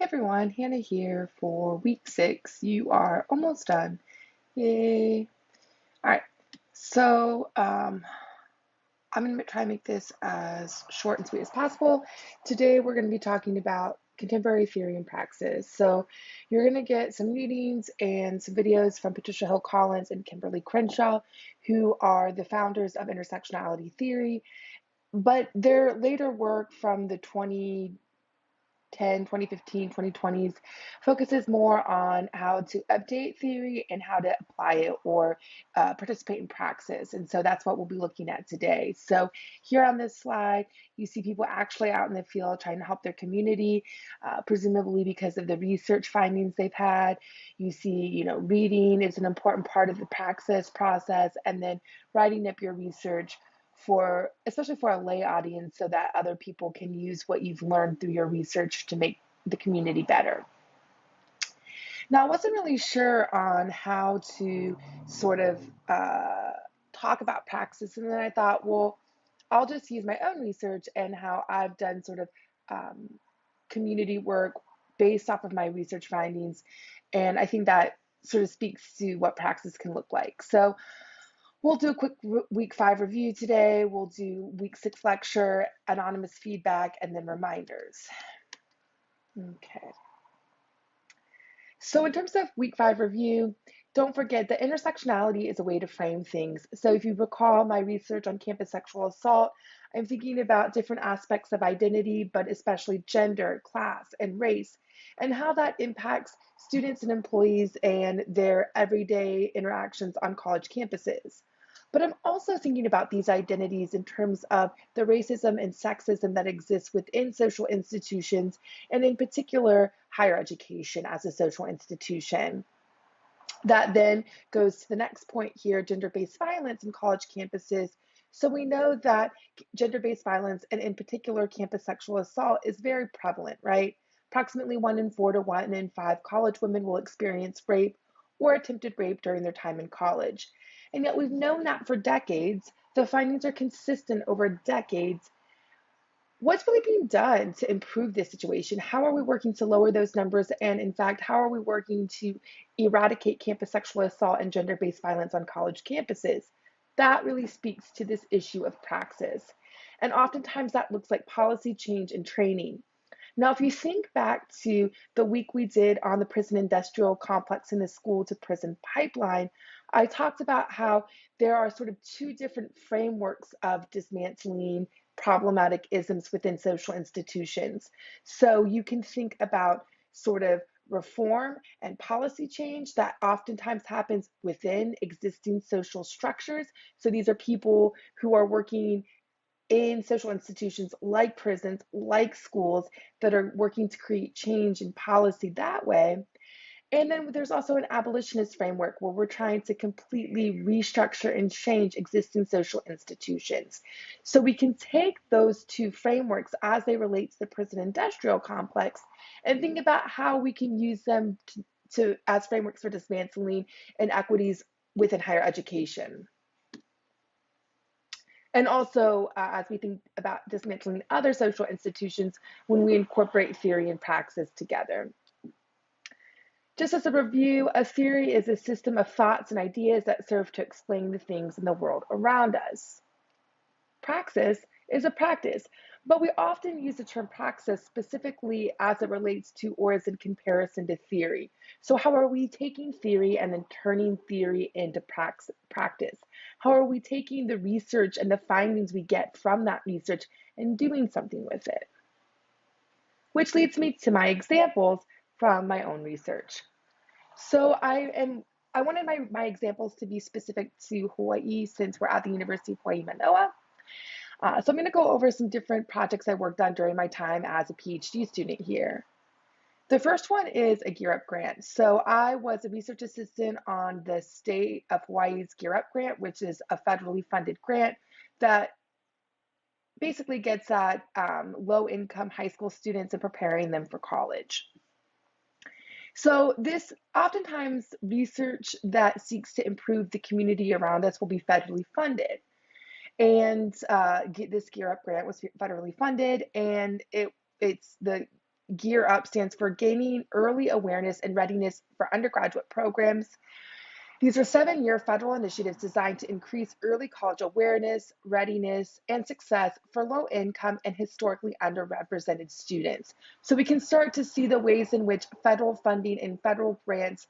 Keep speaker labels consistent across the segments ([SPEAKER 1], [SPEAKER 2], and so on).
[SPEAKER 1] Everyone, Hannah here for week 6. You are almost done. Yay. All right. So, I'm going to try and make this as short and sweet as possible. Today, we're going to be talking about contemporary theory and praxis. So, you're going to get some readings and some videos from Patricia Hill Collins and Kimberly Crenshaw, who are the founders of intersectionality theory. But their later work from the 2010, 2015, 2020s focuses more on how to update theory and how to apply it or participate in praxis. And so that's what we'll be looking at today. So here on this slide, you see people actually out in the field trying to help their community, presumably because of the research findings they've had. You see, reading is an important part of the praxis process, and then writing up your research especially for a lay audience, so that other people can use what you've learned through your research to make the community better. Now, I wasn't really sure on how to sort of talk about praxis, and then I thought, well, I'll just use my own research and how I've done sort of community work based off of my research findings, and I think that sort of speaks to what praxis can look like. So we'll do a quick week 5 review today. We'll do week 6 lecture, anonymous feedback, and then reminders. Okay. So in terms of week 5 review, don't forget that intersectionality is a way to frame things. So if you recall my research on campus sexual assault, I'm thinking about different aspects of identity, but especially gender, class, and race, and how that impacts students and employees and their everyday interactions on college campuses. But I'm also thinking about these identities in terms of the racism and sexism that exists within social institutions, and in particular, higher education as a social institution. That then goes to the next point here, gender-based violence in college campuses. So we know that gender-based violence, and in particular campus sexual assault, is very prevalent, right? Approximately 1 in 4 to 1 in 5 college women will experience rape or attempted rape during their time in college. And yet we've known that for decades. The findings are consistent over decades. What's really being done to improve this situation? How are we working to lower those numbers? And in fact, how are we working to eradicate campus sexual assault and gender-based violence on college campuses? That really speaks to this issue of praxis. And oftentimes that looks like policy change and training. Now, if you think back to the week we did on the prison industrial complex and the school to prison pipeline, I talked about how there are sort of two different frameworks of dismantling problematic isms within social institutions. So you can think about sort of reform and policy change that oftentimes happens within existing social structures. So these are people who are working in social institutions like prisons, like schools, that are working to create change in policy that way. And then there's also an abolitionist framework where we're trying to completely restructure and change existing social institutions. So we can take those two frameworks as they relate to the prison industrial complex and think about how we can use them as frameworks for dismantling inequities within higher education. And also, as we think about dismantling other social institutions when we incorporate theory and praxis together. Just as a review, a theory is a system of thoughts and ideas that serve to explain the things in the world around us. Praxis is a practice, but we often use the term praxis specifically as it relates to or as in comparison to theory. So how are we taking theory and then turning theory into practice? How are we taking the research and the findings we get from that research and doing something with it? Which leads me to my examples from my own research. So I wanted my examples to be specific to Hawaii since we're at the University of Hawaii Manoa. So I'm going to go over some different projects I worked on during my time as a PhD student here. The first one is a Gear Up grant. So I was a research assistant on the state of Hawaii's Gear Up grant, which is a federally funded grant that basically gets at low-income high school students and preparing them for college. So this oftentimes research that seeks to improve the community around us will be federally funded. And this Gear Up grant was federally funded, and it's the GEAR UP stands for Gaining Early Awareness and Readiness for Undergraduate Programs. These are 7-year federal initiatives designed to increase early college awareness, readiness, and success for low income and historically underrepresented students. So we can start to see the ways in which federal funding and federal grants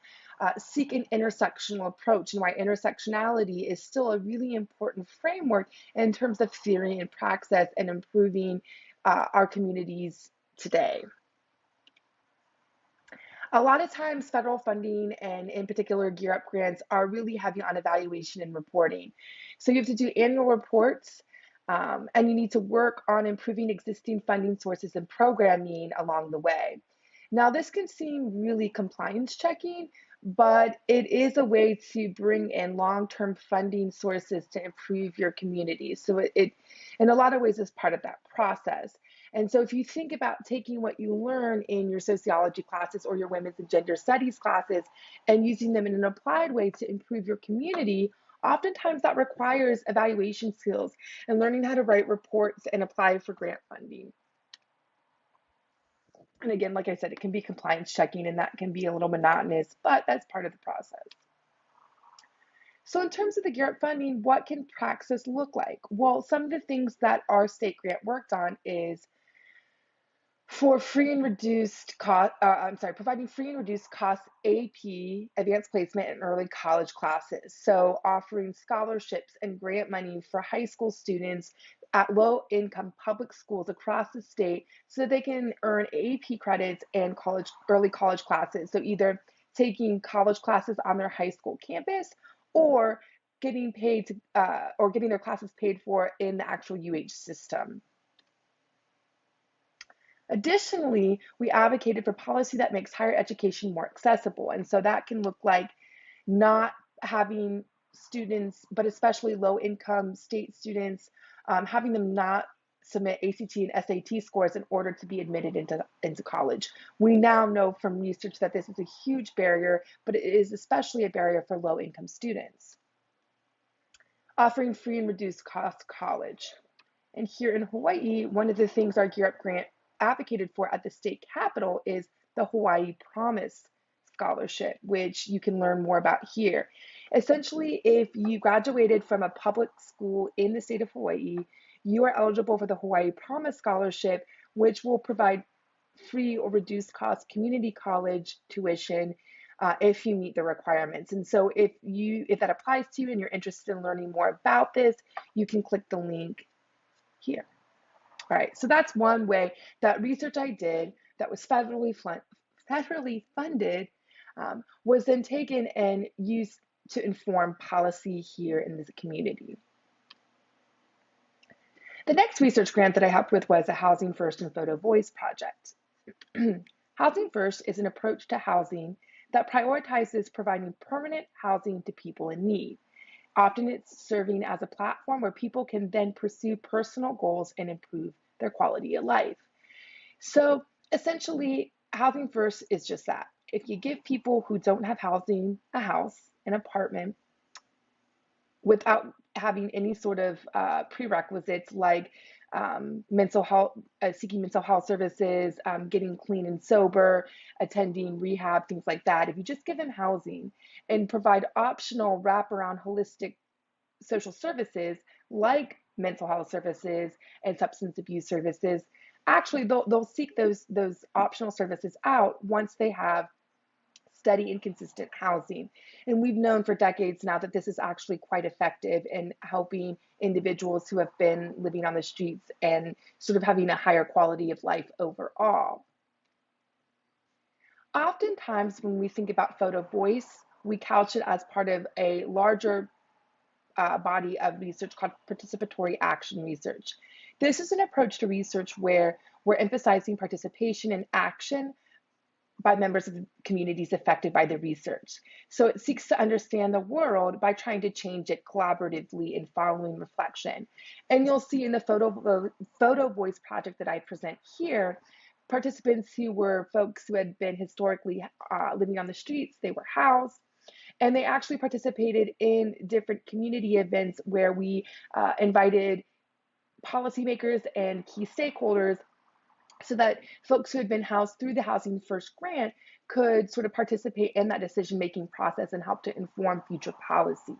[SPEAKER 1] seek an intersectional approach, and why intersectionality is still a really important framework in terms of theory and praxis and improving our communities today. A lot of times, federal funding and in particular GEAR Up grants are really heavy on evaluation and reporting. So you have to do annual reports, and you need to work on improving existing funding sources and programming along the way. Now, this can seem really compliance checking, but it is a way to bring in long-term funding sources to improve your community. So it in a lot of ways, is part of that process. And so if you think about taking what you learn in your sociology classes or your women's and gender studies classes and using them in an applied way to improve your community, oftentimes that requires evaluation skills and learning how to write reports and apply for grant funding. And again, like I said, it can be compliance checking and that can be a little monotonous, but that's part of the process. So in terms of the GEAR Up funding, what can praxis look like? Well, some of the things that our state grant worked on is for free and reduced cost, providing free and reduced cost AP, advanced placement, and early college classes. So offering scholarships and grant money for high school students at low income public schools across the state so that they can earn AP credits and early college classes. So either taking college classes on their high school campus or getting paid to, or getting their classes paid for in the actual UH system. Additionally, we advocated for policy that makes higher education more accessible. And so that can look like not having students, but especially low income state students, having them not submit ACT and SAT scores in order to be admitted into college. We now know from research that this is a huge barrier, but it is especially a barrier for low income students. Offering free and reduced cost college. And here in Hawaii, one of the things our GEAR Up grant advocated for at the state capitol is the Hawaii Promise Scholarship, which you can learn more about here. Essentially, if you graduated from a public school in the state of Hawaii, you are eligible for the Hawaii Promise Scholarship, which will provide free or reduced cost community college tuition if you meet the requirements. And so if that applies to you and you're interested in learning more about this, you can click the link here. All right, so that's one way that research I did that was federally funded was then taken and used to inform policy here in this community. The next research grant that I helped with was a Housing First and Photo Voice project. Housing First is an approach to housing that prioritizes providing permanent housing to people in need. Often it's serving as a platform where people can then pursue personal goals and improve their quality of life. So essentially, Housing First is just that. If you give people who don't have housing a house, an apartment, without having any sort of prerequisites like mental health, seeking mental health services, getting clean and sober, attending rehab, things like that. If you just give them housing and provide optional wraparound holistic social services like mental health services and substance abuse services, actually they'll seek those optional services out once they have steady and consistent housing. And we've known for decades now that this is actually quite effective in helping individuals who have been living on the streets and sort of having a higher quality of life overall. Oftentimes, when we think about photo voice, we couch it as part of a larger body of research called participatory action research. This is an approach to research where we're emphasizing participation and action by members of the communities affected by the research. So it seeks to understand the world by trying to change it collaboratively in following reflection. And you'll see in the photo voice project that I present here, participants who were folks who had been historically living on the streets, they were housed, and they actually participated in different community events where we invited policymakers and key stakeholders so that folks who had been housed through the Housing First grant could sort of participate in that decision-making process and help to inform future policy.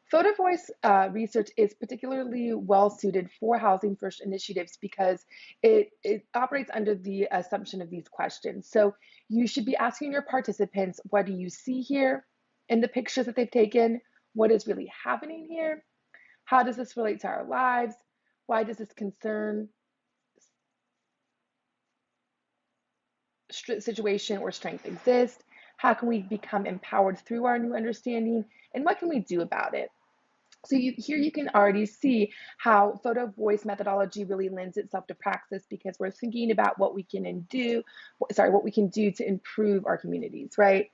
[SPEAKER 1] Photo voice research is particularly well suited for Housing First initiatives because it operates under the assumption of these questions. So you should be asking your participants, what do you see here in the pictures that they've taken? What is really happening here? How does this relate to our lives? Why does this concern, situation, or strength exist? How can we become empowered through our new understanding? And what can we do about it? So here you can already see how photo voice methodology really lends itself to praxis because we're thinking about what we can do, what we can do to improve our communities, right?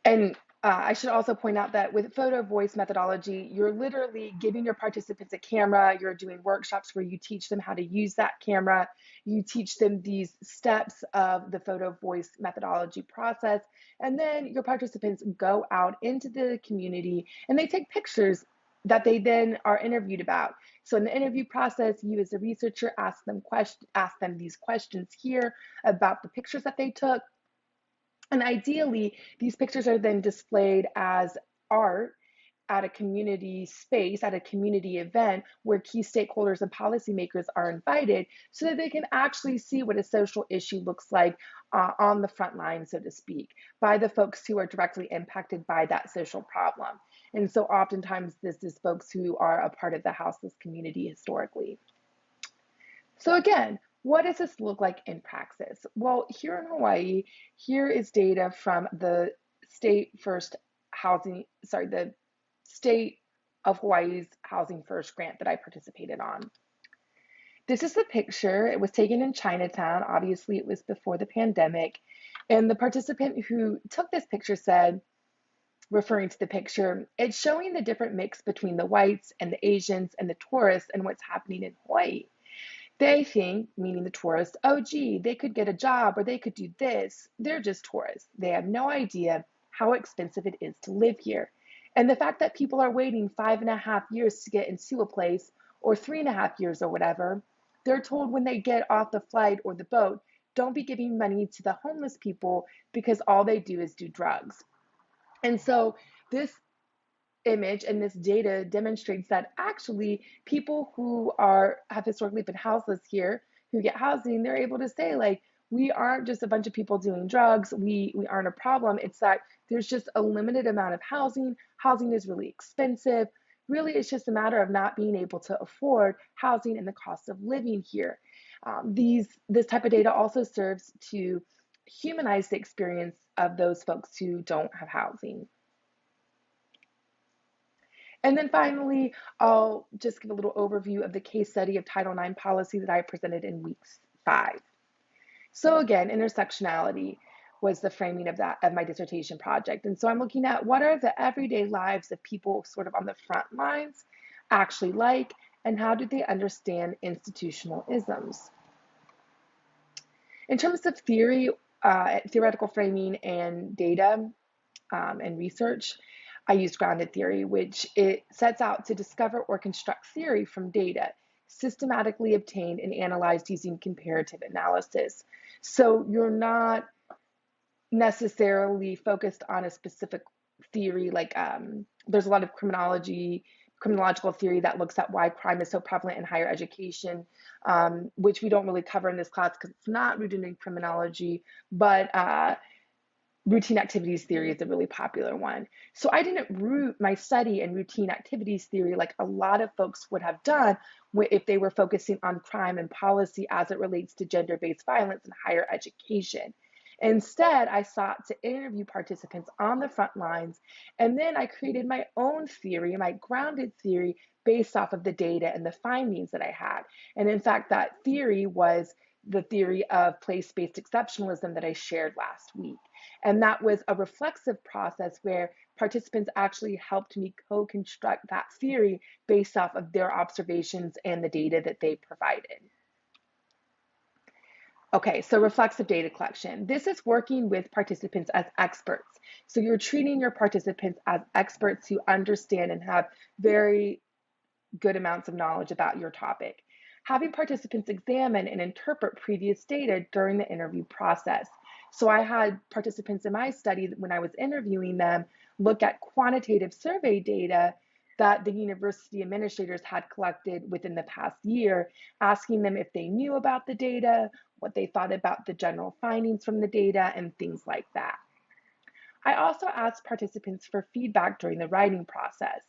[SPEAKER 1] And I should also point out that with photo voice methodology, you're literally giving your participants a camera. You're doing workshops where you teach them how to use that camera. You teach them these steps of the photo voice methodology process. And then your participants go out into the community and they take pictures that they then are interviewed about. So in the interview process, you as a researcher ask them these questions here about the pictures that they took, and ideally, these pictures are then displayed as art at a community space, at a community event where key stakeholders and policymakers are invited so that they can actually see what a social issue looks like on the front line, so to speak, by the folks who are directly impacted by that social problem. And so oftentimes this is folks who are a part of the houseless community historically. So again, what does this look like in praxis? Well, here in Hawaii, here is data from the the state of Hawaii's Housing First grant that I participated on. This is the picture. It was taken in Chinatown. Obviously, it was before the pandemic. And the participant who took this picture said, referring to the picture, it's showing the different mix between the whites and the Asians and the tourists and what's happening in Hawaii. They think, meaning the tourists, oh, gee, they could get a job or they could do this. They're just tourists. They have no idea how expensive it is to live here. And the fact that people are waiting 5.5 years to get into a place, or 3.5 years or whatever, they're told when they get off the flight or the boat, don't be giving money to the homeless people because all they do is do drugs. And so this image and this data demonstrates that actually people who have historically been houseless here, who get housing, they're able to say, like, we aren't just a bunch of people doing drugs, we aren't a problem. It's that there's just a limited amount of housing is really expensive. Really, it's just a matter of not being able to afford housing and the cost of living here. This type of data also serves to humanize the experience of those folks who don't have housing. And then finally, I'll just give a little overview of the case study of Title IX policy that I presented in week 5. So again, intersectionality was the framing of my dissertation project. And so I'm looking at what are the everyday lives of people sort of on the front lines actually like, and how do they understand institutional isms? In terms of theory, theoretical framing and data and research, I used grounded theory, which it sets out to discover or construct theory from data, systematically obtained and analyzed using comparative analysis. So you're not necessarily focused on a specific theory, like there's a lot of criminological theory that looks at why crime is so prevalent in higher education, which we don't really cover in this class because it's not rooted in criminology, but routine activities theory is a really popular one. So I didn't root my study in routine activities theory like a lot of folks would have done if they were focusing on crime and policy as it relates to gender-based violence in higher education. Instead, I sought to interview participants on the front lines, and then I created my own theory, my grounded theory, based off of the data and the findings that I had. And in fact, that theory was the theory of place-based exceptionalism that I shared last week. And that was a reflexive process where participants actually helped me co-construct that theory based off of their observations and the data that they provided. Okay, so reflexive data collection. This is working with participants as experts. So you're treating your participants as experts who understand and have very good amounts of knowledge about your topic. Having participants examine and interpret previous data during the interview process. So I had participants in my study, when I was interviewing them, look at quantitative survey data that the university administrators had collected within the past year, asking them if they knew about the data, what they thought about the general findings from the data, and things like that. I also asked participants for feedback during the writing process.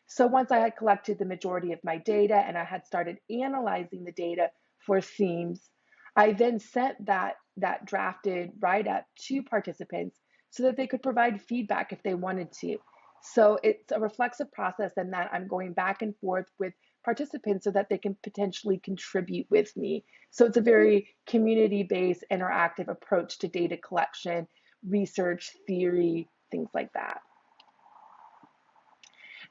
[SPEAKER 1] So once I had collected the majority of my data and I had started analyzing the data for themes, I then sent that drafted write-up to participants so that they could provide feedback if they wanted to. So it's a reflexive process in that I'm going back and forth with participants so that they can potentially contribute with me. So it's a very community-based, interactive approach to data collection, research, theory, things like that.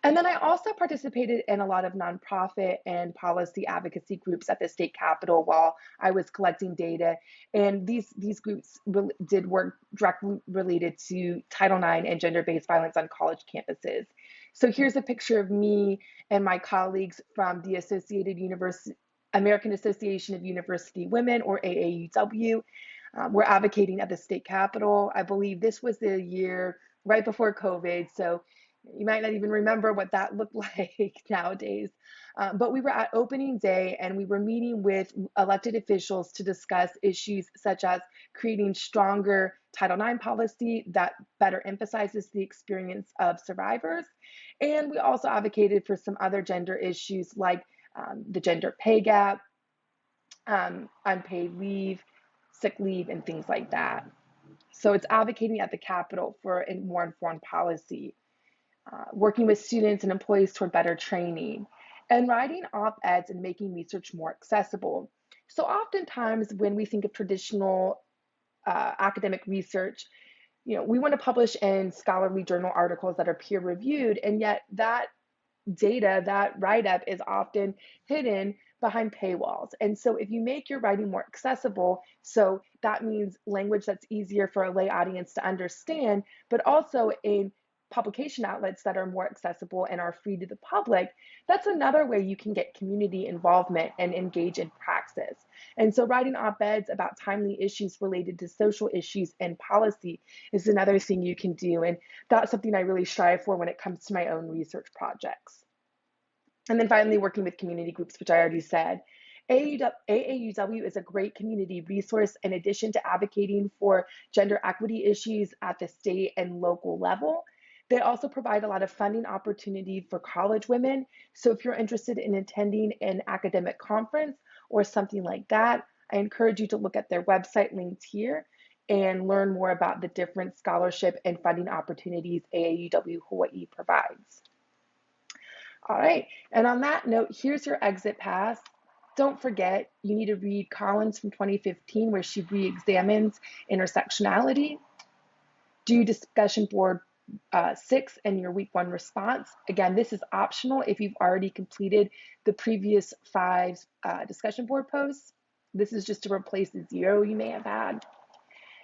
[SPEAKER 1] And then I also participated in a lot of nonprofit and policy advocacy groups at the state capitol while I was collecting data. And these groups did work directly related to Title IX and gender-based violence on college campuses. So here's a picture of me and my colleagues from the American Association of University Women, or AAUW. We're advocating at the state capitol. I believe this was the year right before COVID, so you might not even remember what that looked like nowadays. But we were at opening day and we were meeting with elected officials to discuss issues such as creating stronger Title IX policy that better emphasizes the experience of survivors. And we also advocated for some other gender issues like the gender pay gap, unpaid leave, sick leave, and things like that. So it's advocating at the Capitol for a more informed policy, working with students and employees toward better training, and writing op-eds and making research more accessible. So oftentimes when we think of traditional academic research, we want to publish in scholarly journal articles that are peer reviewed, and yet that data, that write up is often hidden behind paywalls. And so if you make your writing more accessible, so that means language that's easier for a lay audience to understand, but also in publication outlets that are more accessible and are free to the public, that's another way you can get community involvement and engage in praxis. And so writing op-eds about timely issues related to social issues and policy is another thing you can do. And that's something I really strive for when it comes to my own research projects. And then finally, working with community groups, which I already said. AAUW is a great community resource in addition to advocating for gender equity issues at the state and local level. They also provide a lot of funding opportunity for college women. So if you're interested in attending an academic conference or something like that, I encourage you to look at their website linked here and learn more about the different scholarship and funding opportunities AAUW Hawaii provides. All right, and on that note, here's your exit pass. Don't forget, you need to read Collins from 2015, where she re-examines intersectionality. Do discussion board 6 and your week 1 response. Again, this is optional if you've already completed the previous 5 discussion board posts. This is just to replace the 0 you may have had.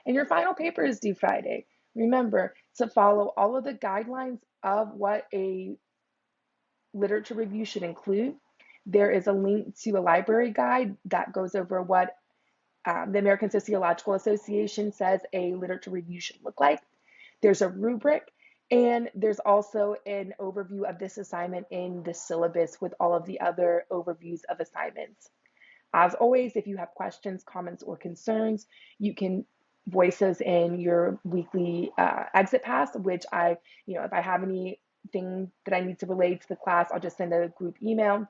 [SPEAKER 1] And your final paper is due Friday. Remember to follow all of the guidelines of what a literature review should include. There is a link to a library guide that goes over what the American Sociological Association says a literature review should look like. There's a rubric, and there's also an overview of this assignment in the syllabus with all of the other overviews of assignments. As always, if you have questions, comments, or concerns, you can voice those in your weekly exit pass, which if I have anything that I need to relay to the class, I'll just send a group email.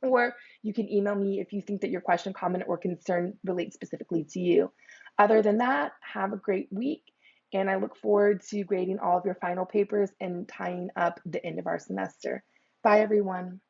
[SPEAKER 1] Or you can email me if you think that your question, comment, or concern relates specifically to you. Other than that, have a great week, and I look forward to grading all of your final papers and tying up the end of our semester. Bye, everyone.